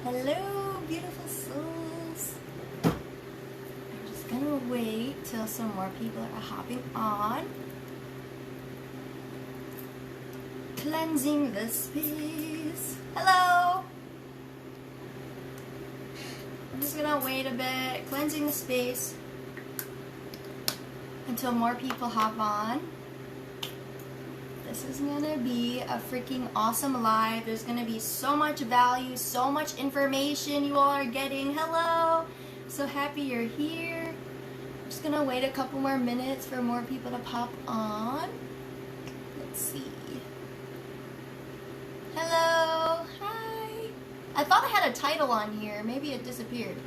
Hello, beautiful souls. I'm just gonna wait till some more people are hopping on. Cleansing the space. Hello. I'm just gonna wait a bit, cleansing the space until more people hop on. This is gonna be a freaking awesome live. There's gonna be so much value, so much information you all are getting. Hello! So happy you're here. I'm just gonna wait a couple more minutes for more people to pop on. Let's see. Hello! Hi! I thought I had a title on here. Maybe it disappeared.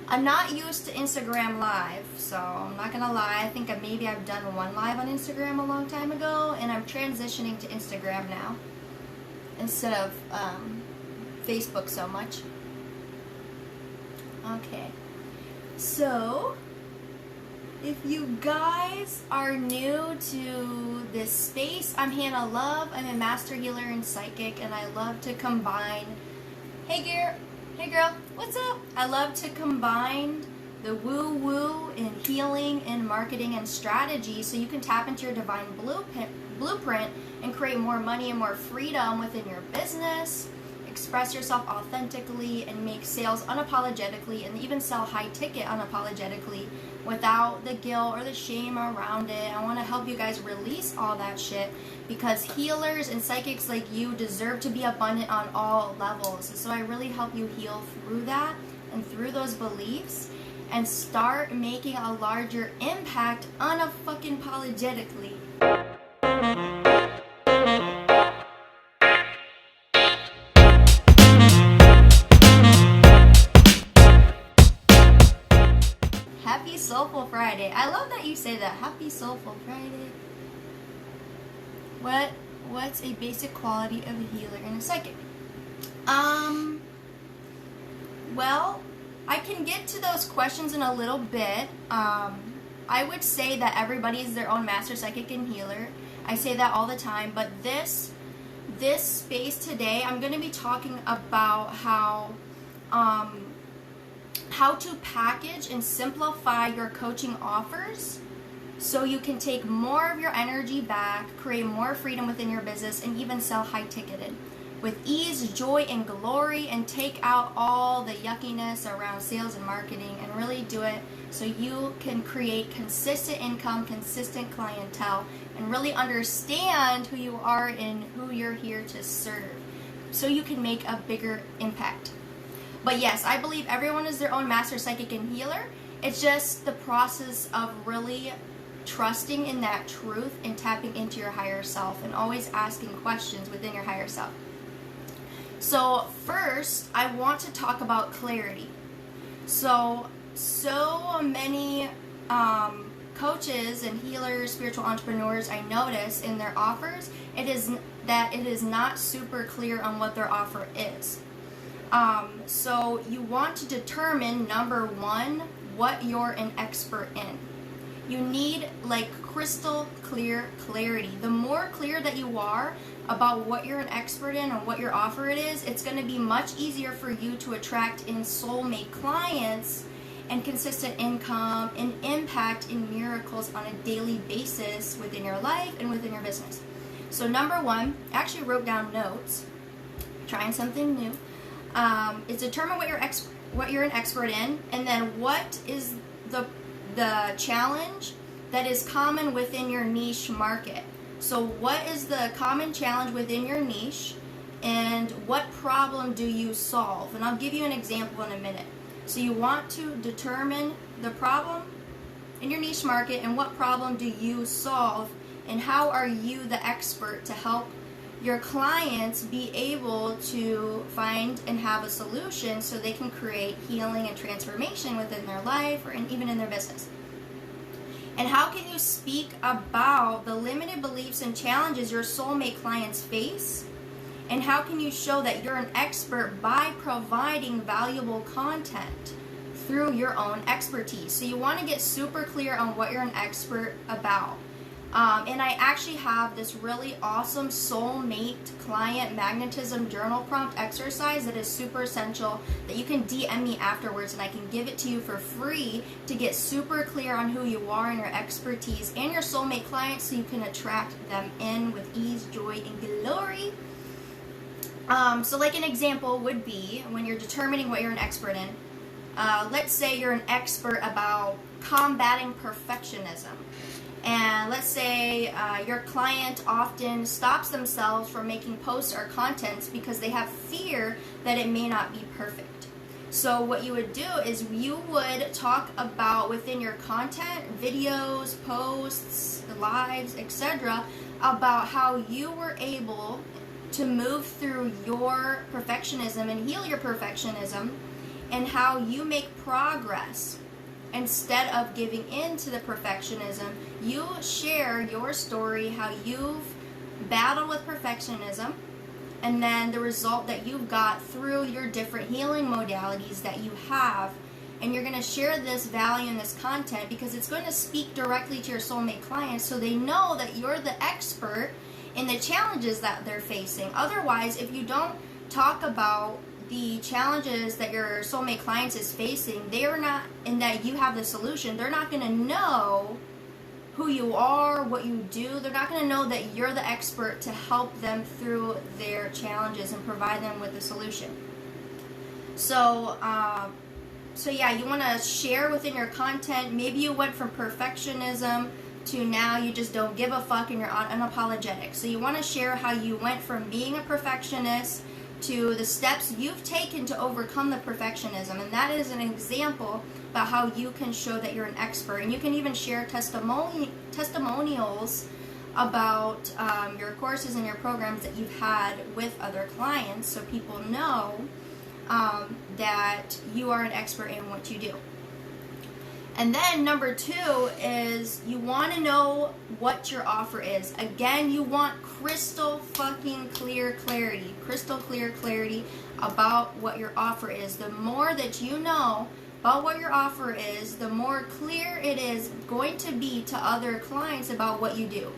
I'm not used to Instagram Live, so I'm not gonna lie. I think maybe I've done one live on Instagram a long time ago, and I'm transitioning to Instagram now instead of Facebook so much. Okay, so if you guys are new to this space, I'm Hannah Love. I'm a master healer and psychic, and I love to combine. Hey girl, what's up? I love to combine the woo-woo in healing and marketing and strategy so you can tap into your divine blueprint and create more money and more freedom within your business, express yourself authentically, and make sales unapologetically, and even sell high ticket unapologetically without the guilt or the shame around it. I want to help you guys release all that shit because healers and psychics like you deserve to be abundant on all levels. So I really help you heal through that and through those beliefs and start making a larger impact unapologetically. Happy Soulful Friday. I love that you say that. Happy Soulful Friday. What's a basic quality of a healer and a psychic? Well, I can get to those questions in a little bit. I would say that everybody is their own master psychic and healer. I say that all the time, but this space today, I'm going to be talking about how to package and simplify your coaching offers so you can take more of your energy back, create more freedom within your business, and even sell high ticketed with ease, joy, and glory, and take out all the yuckiness around sales and marketing and really do it so you can create consistent income, consistent clientele, and really understand who you are and who you're here to serve so you can make a bigger impact. But yes, I believe everyone is their own master psychic and healer. It's just the process of really trusting in that truth and tapping into your higher self and always asking questions within your higher self. So first, I want to talk about clarity. So many coaches and healers, spiritual entrepreneurs, I notice in their offers, it is not super clear on what their offer is. So you want to determine, number one, what you're an expert in. You need like crystal clear clarity. The more clear that you are about what you're an expert in and what your offer it is, it's going to be much easier for you to attract in soulmate clients and consistent income and impact in miracles on a daily basis within your life and within your business. So number one, I actually wrote down notes, trying something new. Is determine what you're an expert in, and then what is the challenge that is common within your niche market. So what is the common challenge within your niche, and what problem do you solve? And I'll give you an example in a minute. So you want to determine the problem in your niche market and what problem do you solve, and how are you the expert to help your clients be able to find and have a solution so they can create healing and transformation within their life or even in their business. And how can you speak about the limited beliefs and challenges your soulmate clients face? And how can you show that you're an expert by providing valuable content through your own expertise? So you want to get super clear on what you're an expert about. And I actually have this really awesome Soulmate client magnetism journal prompt exercise that is super essential that you can DM me afterwards, and I can give it to you for free to get super clear on who you are and your expertise and your soulmate clients so you can attract them in with ease, joy, and glory. So like an example would be when you're determining what you're an expert in. Let's say you're an expert about combating perfectionism. And let's say your client often stops themselves from making posts or contents because they have fear that it may not be perfect. So what you would do is you would talk about within your content, videos, posts, lives, etc., about how you were able to move through your perfectionism and heal your perfectionism, and how you make progress. Instead of giving in to the perfectionism, you share your story, how you've battled with perfectionism, and then the result that you've got through your different healing modalities that you have. And you're going to share this value and this content because it's going to speak directly to your soulmate clients so they know that you're the expert in the challenges that they're facing. Otherwise, if you don't talk about the challenges that your soulmate clients is facing, they are not, and that you have the solution, they're not going to know who you are, what you do. They're not going to know that you're the expert to help them through their challenges and provide them with the solution. So yeah, you want to share within your content. Maybe you went from perfectionism to now you just don't give a fuck and you're unapologetic. So you want to share how you went from being a perfectionist to the steps you've taken to overcome the perfectionism. And that is an example about how you can show that you're an expert. And you can even share testimonials about your courses and your programs that you've had with other clients, so people know that you are an expert in what you do. And then number 2 is you want to know what your offer is. Again, you want crystal fucking clear clarity about what your offer is. The more that you know about what your offer is, the more clear it is going to be to other clients about what you do.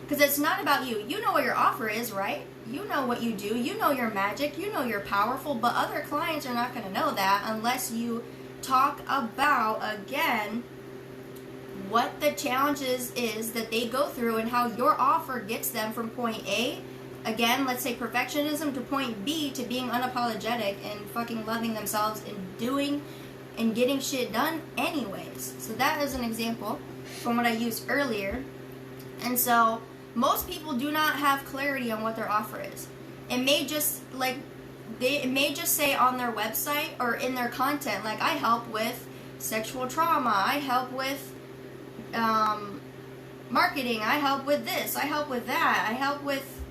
Because it's not about you. You know what your offer is, right? You know what you do. You know your magic. You know you're powerful. But other clients are not going to know that unless you talk about, again, what the challenges is that they go through and how your offer gets them from point A, again, let's say perfectionism, to point B, to being unapologetic and fucking loving themselves and doing and getting shit done anyways. So that is an example from what I used earlier. And so most people do not have clarity on what their offer is. It may just say on their website or in their content, like, I help with sexual trauma, I help with marketing, I help with this, I help with that, I help with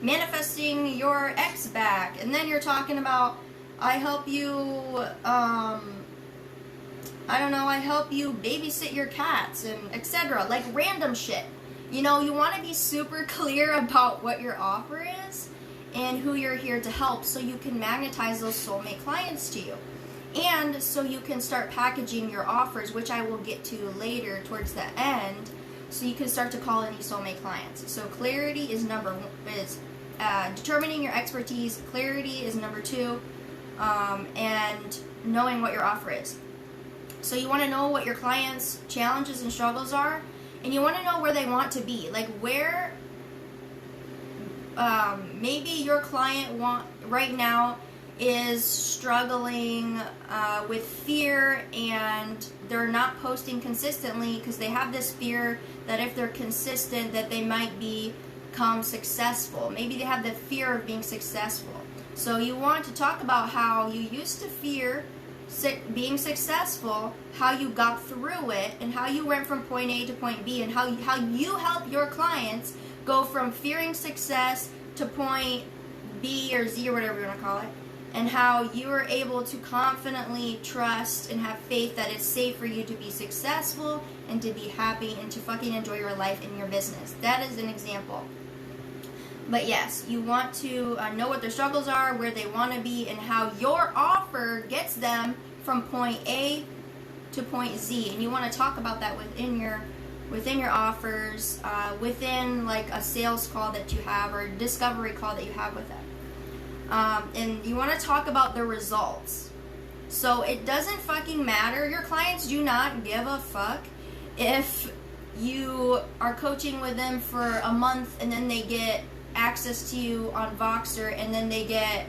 manifesting your ex back. And then you're talking about, I help you, I help you babysit your cats, and etc. Like random shit. You know, you want to be super clear about what your offer is and who you're here to help, so you can magnetize those soulmate clients to you. And so you can start packaging your offers, which I will get to later towards the end, so you can start to call in these soulmate clients. So clarity is determining your expertise. Clarity is number 2, and knowing what your offer is. So you want to know what your clients' challenges and struggles are, and you want to know where they want to be. Like where maybe your client right now is struggling with fear, and they're not posting consistently because they have this fear that if they're consistent that they might become successful. Maybe they have the fear of being successful. So you want to talk about how you used to fear being successful, how you got through it, and how you went from point A to point B, and how you help your clients go from fearing success to point B or Z or whatever you want to call it, and how you are able to confidently trust and have faith that it's safe for you to be successful and to be happy and to fucking enjoy your life and your business. That is an example. But yes, you want to know what their struggles are, where they want to be, and how your offer gets them from point A to point Z. And you want to talk about that within your within your offers, within like a sales call that you have or a discovery call that you have with them. And you want to talk about the results. So it doesn't fucking matter. Your clients do not give a fuck if you are coaching with them for a month and then they get access to you on Voxer and then they get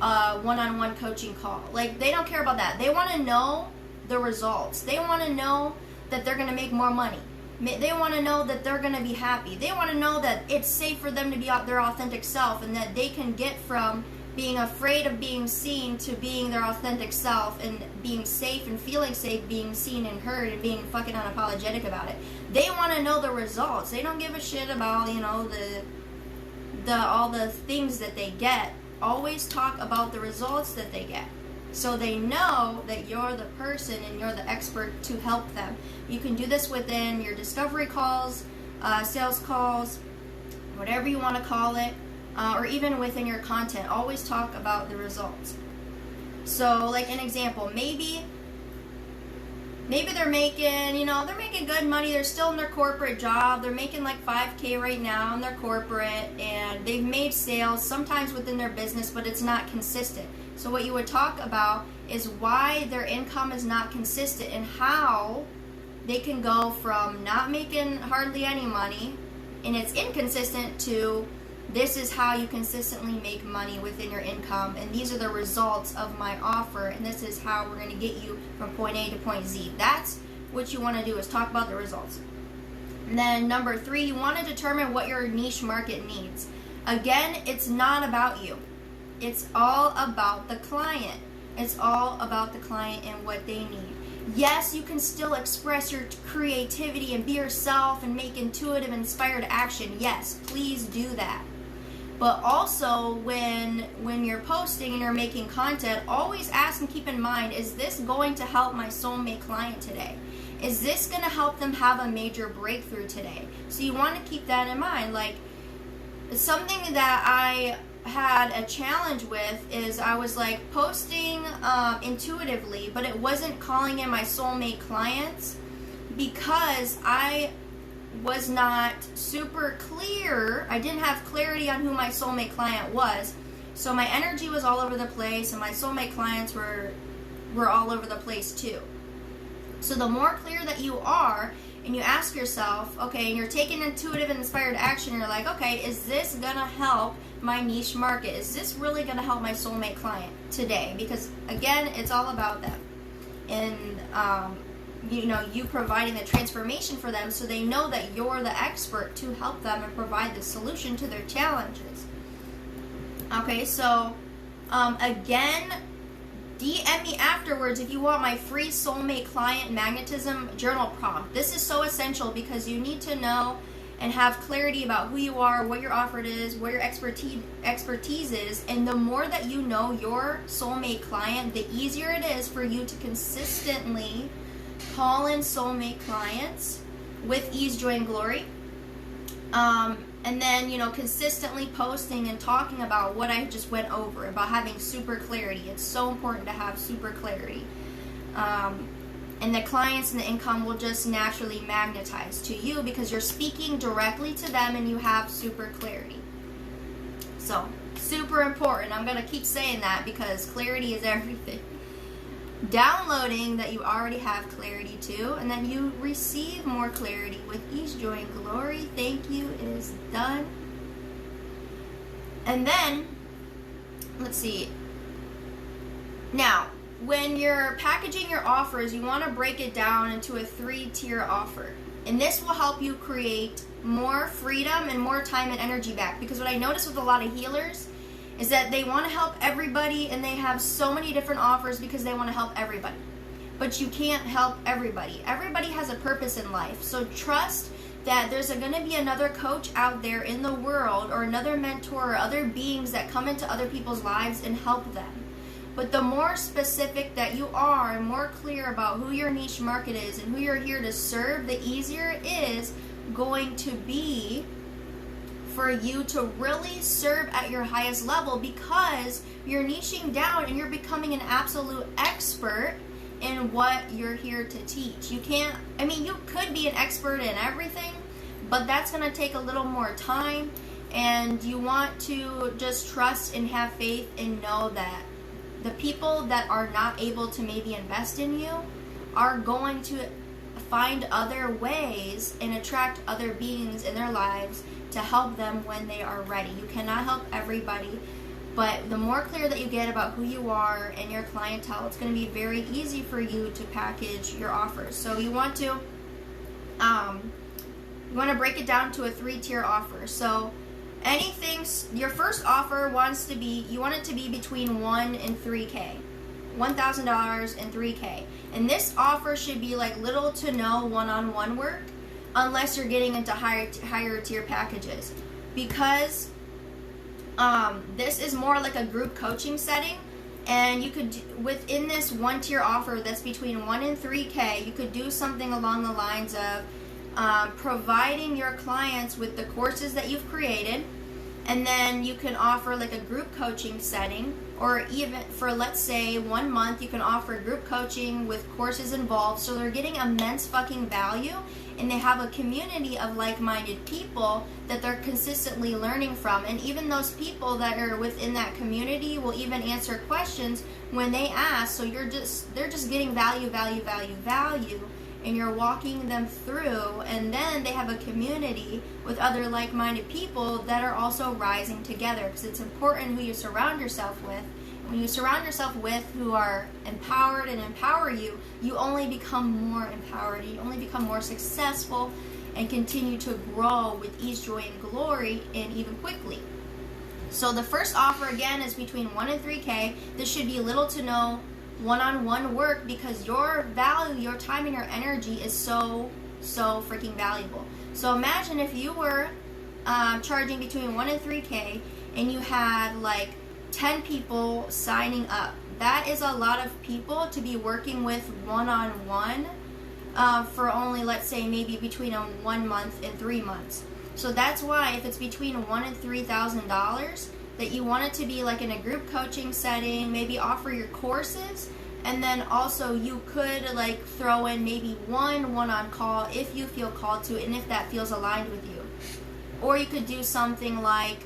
a one-on-one coaching call. Like, they don't care about that. They want to know the results. They want to know that they're going to make more money. They want to know that they're going to be happy. They want to know that it's safe for them to be their authentic self, and that they can get from being afraid of being seen to being their authentic self and being safe and feeling safe, being seen and heard, and being fucking unapologetic about it. They want to know the results. They don't give a shit about, you know, the all the things that they get. Always talk about the results that they get, so they know that you're the person and you're the expert to help them. You can do this within your discovery calls, sales calls, whatever you want to call it, or even within your content. Always talk about the results. So, like an example, maybe they're making, you know, they're making good money. They're still in their corporate job. They're making like $5K right now in their corporate, and they've made sales sometimes within their business, but it's not consistent. So what you would talk about is why their income is not consistent and how they can go from not making hardly any money and it's inconsistent to this is how you consistently make money within your income, and these are the results of my offer, and this is how we're going to get you from point A to point Z. That's what you want to do, is talk about the results. And then number 3, you want to determine what your niche market needs. Again, it's not about you. It's all about the client. It's all about the client and what they need. Yes, you can still express your creativity and be yourself and make intuitive, inspired action. Yes, please do that. But also, when you're posting and you're making content, always ask and keep in mind, is this going to help my soulmate client today? Is this going to help them have a major breakthrough today? So you want to keep that in mind. Like, something that I had a challenge with is I was like posting intuitively, but it wasn't calling in my soulmate clients because I was not super clear. I didn't have clarity on who my soulmate client was. So my energy was all over the place, and my soulmate clients were all over the place too. So the more clear that you are, and you ask yourself, okay, and you're taking intuitive and inspired action, you're like, okay, is this gonna help my niche market? Is this really gonna help my soulmate client today? Because again, it's all about them. And you know, you providing the transformation for them so they know that you're the expert to help them and provide the solution to their challenges. Okay, so again, DM me afterwards if you want my free Soulmate Client Magnetism journal prompt. This is so essential because you need to know and have clarity about who you are, what your offer is, what your expertise is, and the more that you know your soulmate client, the easier it is for you to consistently call in soulmate clients with ease, joy, and glory. And then, you know, consistently posting and talking about what I just went over, about having super clarity. It's so important to have super clarity. And the clients and the income will just naturally magnetize to you because you're speaking directly to them and you have super clarity. So, super important. I'm going to keep saying that because clarity is everything. Downloading that you already have clarity to, and then you receive more clarity with ease, joy, and glory. Thank you. It is done. And then, let's see. Now, when you're packaging your offers, you want to break it down into a 3-tier offer. And this will help you create more freedom and more time and energy back. Because what I notice with a lot of healers is that they want to help everybody and they have so many different offers because they want to help everybody. But you can't help everybody. Everybody has a purpose in life. So trust that there's going to be another coach out there in the world, or another mentor, or other beings that come into other people's lives and help them. But the more specific that you are and more clear about who your niche market is and who you're here to serve, the easier it is going to be for you to really serve at your highest level, because you're niching down and you're becoming an absolute expert in what you're here to teach. You can't, I mean, you could be an expert in everything, but that's going to take a little more time, and you want to just trust and have faith and know that the people that are not able to maybe invest in you are going to find other ways and attract other beings in their lives to help them when they are ready. You cannot help everybody, but the more clear that you get about who you are and your clientele, it's going to be very easy for you to package your offers. So you want to break it down to a 3-tier offer. So anything, your first offer you want it to be between $1,000 and $3,000. $1,000 and $3,000. And this offer should be like little to no one-on-one work, unless you're getting into higher tier packages, because this is more like a group coaching setting. And you could, within this 1-tier offer that's between $1,000 and $3,000, you could do something along the lines of providing your clients with the courses that you've created, and then you can offer like a group coaching setting, or even for, let's say, 1 month, you can offer group coaching with courses involved, so they're getting immense fucking value, and they have a community of like-minded people that they're consistently learning from. And even those people that are within that community will even answer questions when they ask, so they're just getting value, and you're walking them through, and then they have a community with other like-minded people that are also rising together, because it's important who you surround yourself with. When you surround yourself with who are empowered and empower you, you only become more empowered, you only become more successful, and continue to grow with ease, joy, and glory, and even quickly. So the first offer, again, is between $1,000 and $3,000. This should be little to no one-on-one work, because your value, your time, and your energy is so freaking valuable. So imagine if you were charging between $1,000 and $3,000, and you had like 10 people signing up. That is a lot of people to be working with one-on-one for only, let's say, maybe between 1 month and 3 months. So that's why if it's between $1,000 and $3,000, that you want it to be like in a group coaching setting, maybe offer your courses, and then also you could like throw in maybe one-on call if you feel called to it, and if that feels aligned with you. Or you could do something like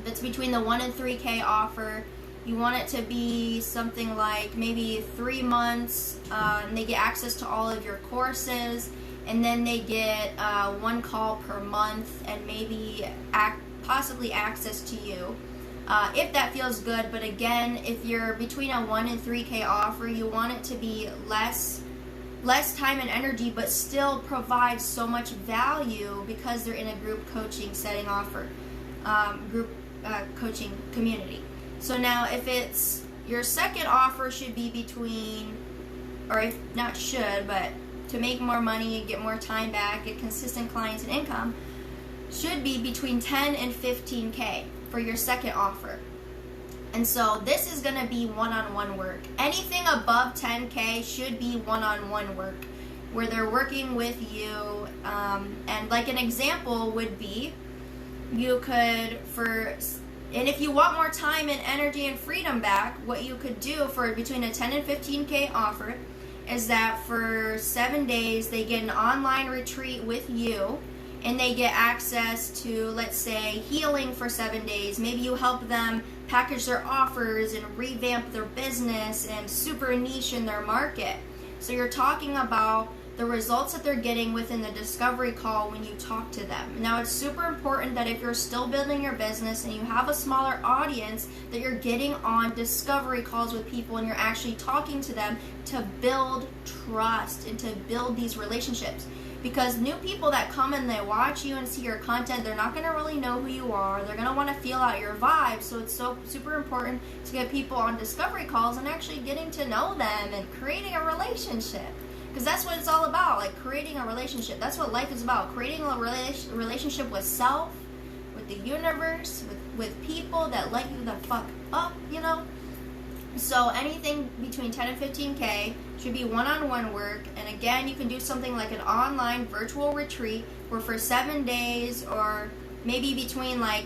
that's between the $1,000 and $3,000 offer. You want it to be something like maybe 3 months, and they get access to all of your courses, and then they get 1 call per month, and maybe possibly access to you, if that feels good. But again, if you're between a $1,000 and $3,000 offer, you want it to be less time and energy, but still provide so much value, because they're in a group coaching setting offer, group coaching community. So now if it's your second offer, should be between, or if not should, but to make more money, get more time back, get consistent clients and income, should be between $10,000 and $15,000 for your second offer. And so this is going to be one-on-one work. Anything above $10,000 should be one-on-one work, where they're working with you. And like an example would be, you could, and if you want more time and energy and freedom back, what you could do for between a $10,000 and $15,000 offer is that for 7 days they get an online retreat with you, and they get access to, let's say, healing for 7 days. Maybe you help them package their offers and revamp their business and super niche in their market. So you're talking about the results that they're getting within the discovery call when you talk to them. Now, it's super important that if you're still building your business and you have a smaller audience, that you're getting on discovery calls with people and you're actually talking to them to build trust and to build these relationships. Because new people that come and they watch you and see your content, they're not going to really know who you are. They're going to want to feel out your vibe. So it's so super important to get people on discovery calls and actually getting to know them and creating a relationship. Because that's what it's all about, like creating a relationship. That's what life is about, creating a relationship with self, with the universe, with people that light you the fuck up, you know? So anything between $10,000 and $15,000 should be one-on-one work. And again, you can do something like an online virtual retreat where for 7 days, or maybe between like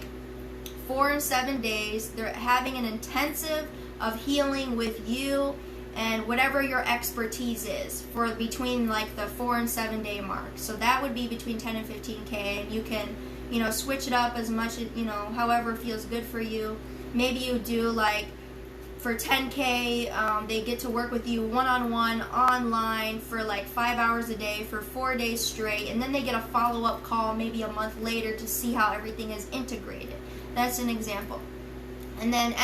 4 and 7 days, they're having an intensive of healing with you and whatever your expertise is for between like the 4 and 7 day mark. So that would be between 10 and 15K, and you can, you know, switch it up as much, you know, however feels good for you. Maybe you do like for 10K, they get to work with you one-on-one online for like 5 hours a day for 4 days straight, and then they get a follow-up call maybe a month later to see how everything is integrated. That's an example. And then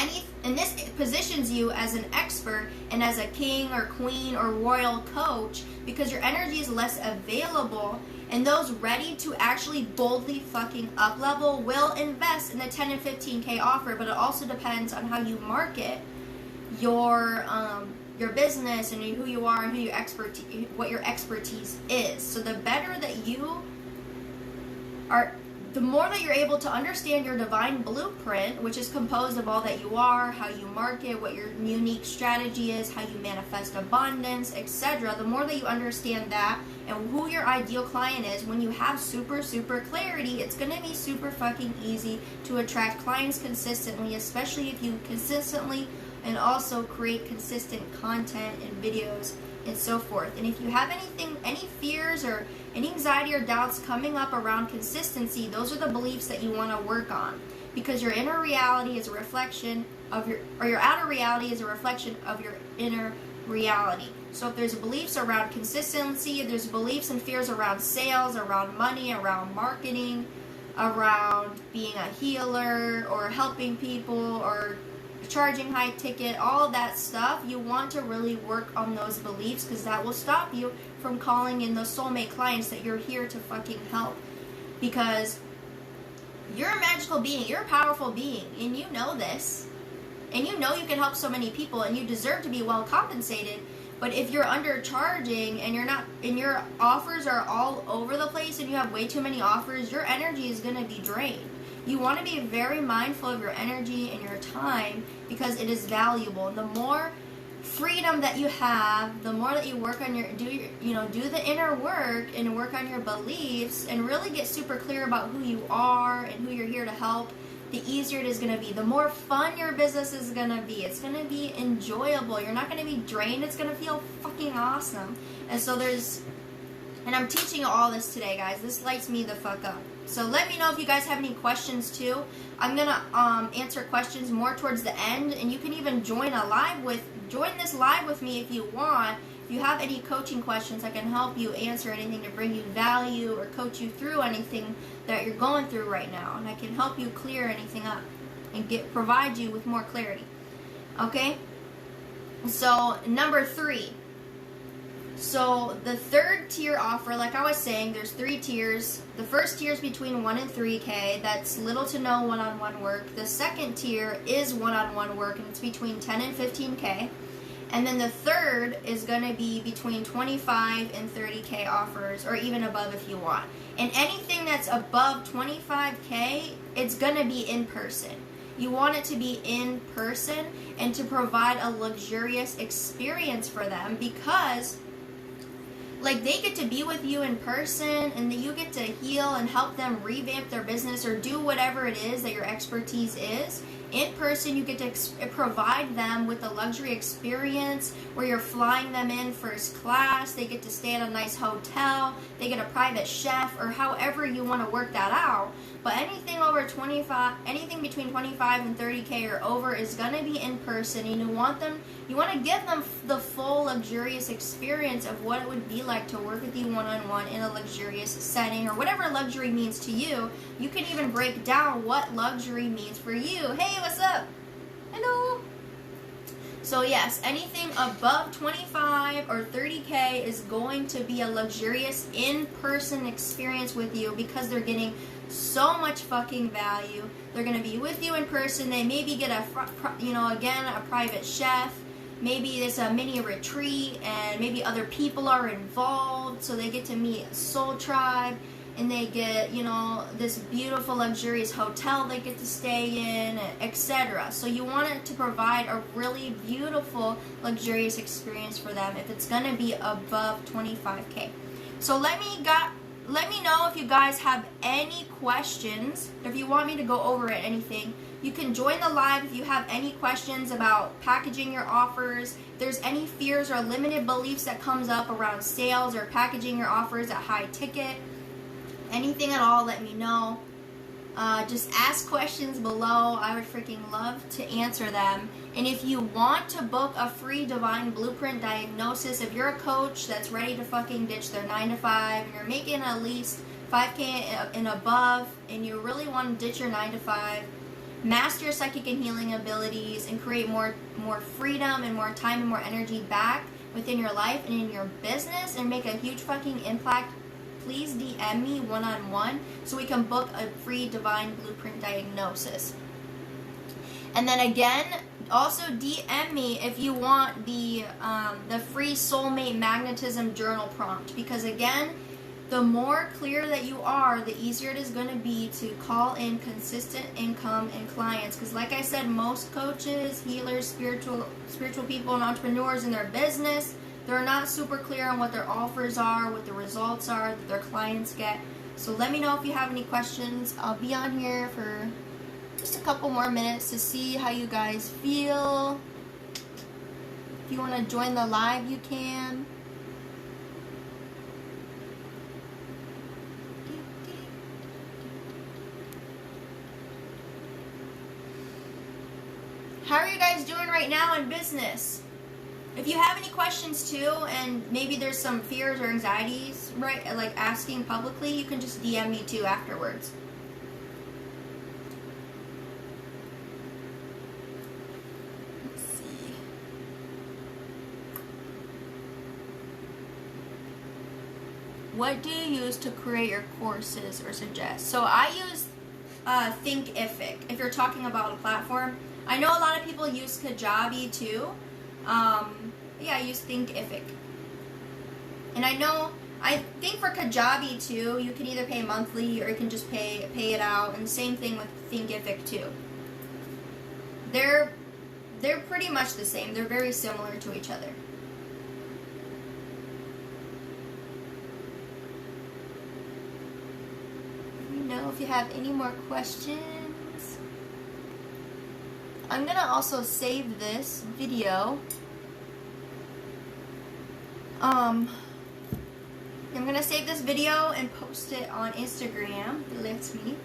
this positions you as an expert and as a king or queen or royal coach, because your energy is less available, and those ready to actually boldly fucking up level will invest in the 10 and 15K offer. But it also depends on how you market your business and who you are and who your expertise, what your expertise is. So the better that you are, the more that you're able to understand your divine blueprint, which is composed of all that you are, how you market, what your unique strategy is, how you manifest abundance, etc. The more that you understand that and who your ideal client is, when you have super clarity, it's going to be super fucking easy to attract clients consistently, especially if you consistently and also create consistent content and videos and so forth. And if you have any fears or any anxiety or doubts coming up around consistency, those are the beliefs that you want to work on, because your inner reality is a reflection of your outer reality is a reflection of your inner reality. So if there's beliefs around consistency, there's beliefs and fears around sales, around money, around marketing, around being a healer or helping people or charging high ticket, all of that stuff, you want to really work on those beliefs, because that will stop you from calling in those soulmate clients that you're here to fucking help. Because you're a magical being, you're a powerful being, and you know this, and you know you can help so many people, and you deserve to be well compensated. But if you're undercharging and you're not, and your offers are all over the place and you have way too many offers, your energy is going to be drained. You want to be very mindful of your energy and your time, because it is valuable. And the more freedom that you have, the more that you work on do the inner work and work on your beliefs and really get super clear about who you are and who you're here to help, the easier it is going to be. The more fun your business is going to be. It's going to be enjoyable. You're not going to be drained. It's going to feel fucking awesome. And I'm teaching all this today, guys. This lights me the fuck up. So let me know if you guys have any questions too. I'm gonna answer questions more towards the end, and you can even join this live with me if you want. If you have any coaching questions, I can help you answer anything to bring you value or coach you through anything that you're going through right now, and I can help you clear anything up and provide you with more clarity. Okay? So number 3. So the third tier offer, like I was saying, there's 3 tiers. The first tier is between 1 and 3K. That's little to no one-on-one work. The second tier is one-on-one work, and it's between 10 and 15K. And then the third is going to be between 25 and 30K offers, or even above if you want. And anything that's above 25K, it's going to be in person. You want it to be in person and to provide a luxurious experience for them, because like they get to be with you in person, and then you get to heal and help them revamp their business or do whatever it is that your expertise is. In person, you get to provide them with a luxury experience where you're flying them in first class. They get to stay at a nice hotel. They get a private chef, or however you want to work that out. But anything anything between 25 and 30K or over is going to be in person. And you want to give them the full luxurious experience of what it would be like to work with you one-on-one in a luxurious setting, or whatever luxury means to you. You can even break down what luxury means for you. Hey, what's up? Hello. So yes, anything above 25 or 30K is going to be a luxurious in-person experience with you, because they're getting so much fucking value. They're going to be with you in person. They maybe get a private chef. Maybe it's a mini retreat, and maybe other people are involved, so they get to meet a soul tribe, and they get, this beautiful luxurious hotel they get to stay in, etc. So you want it to provide a really beautiful luxurious experience for them if it's going to be above 25K. So let me know if you guys have any questions. If you want me to go over anything, You can join the live if you have any questions about packaging your offers. If there's any fears or limited beliefs that comes up around sales or packaging your offers at high ticket, anything at all, let me know. Just ask questions below. I would freaking love to answer them. And if you want to book a free divine blueprint diagnosis, if you're a coach that's ready to fucking ditch their 9-to-5 and you're making at least $5K and above, and you really want to ditch your 9-to-5, master your psychic and healing abilities, and create more freedom and more time and more energy back within your life and in your business, and make a huge fucking impact, please DM me one-on-one so we can book a free divine blueprint diagnosis. And then again, also DM me if you want the free Soulmate Magnetism journal prompt, because again, the more clear that you are, the easier it is going to be to call in consistent income and clients. Because like I said, most coaches, healers, spiritual people, and entrepreneurs in their business, they're not super clear on what their offers are, what the results are that their clients get. So let me know if you have any questions. I'll be on here for just a couple more minutes to see how you guys feel. If you want to join the live, you can. How are you guys doing right now in business? If you have any questions too, and maybe there's some fears or anxieties, right, like asking publicly, you can just DM me too afterwards. Let's see. What do you use to create your courses or suggest? So I use Thinkific. If you're talking about a platform, I know a lot of people use Kajabi too. Yeah, I use Thinkific. And I think for Kajabi too, you can either pay monthly or you can just pay it out. And same thing with Thinkific too. They're pretty much the same. They're very similar to each other. Let me know if you have any more questions. I'm gonna also save this video. I'm gonna save this video and post it on Instagram. It lets me.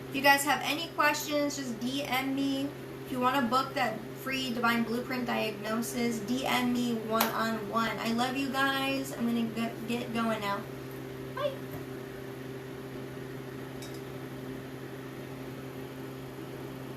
If you guys have any questions, just DM me. If you want to book that free divine blueprint diagnosis, DM me one-on-one. I love you guys. I'm gonna get going now. Bye.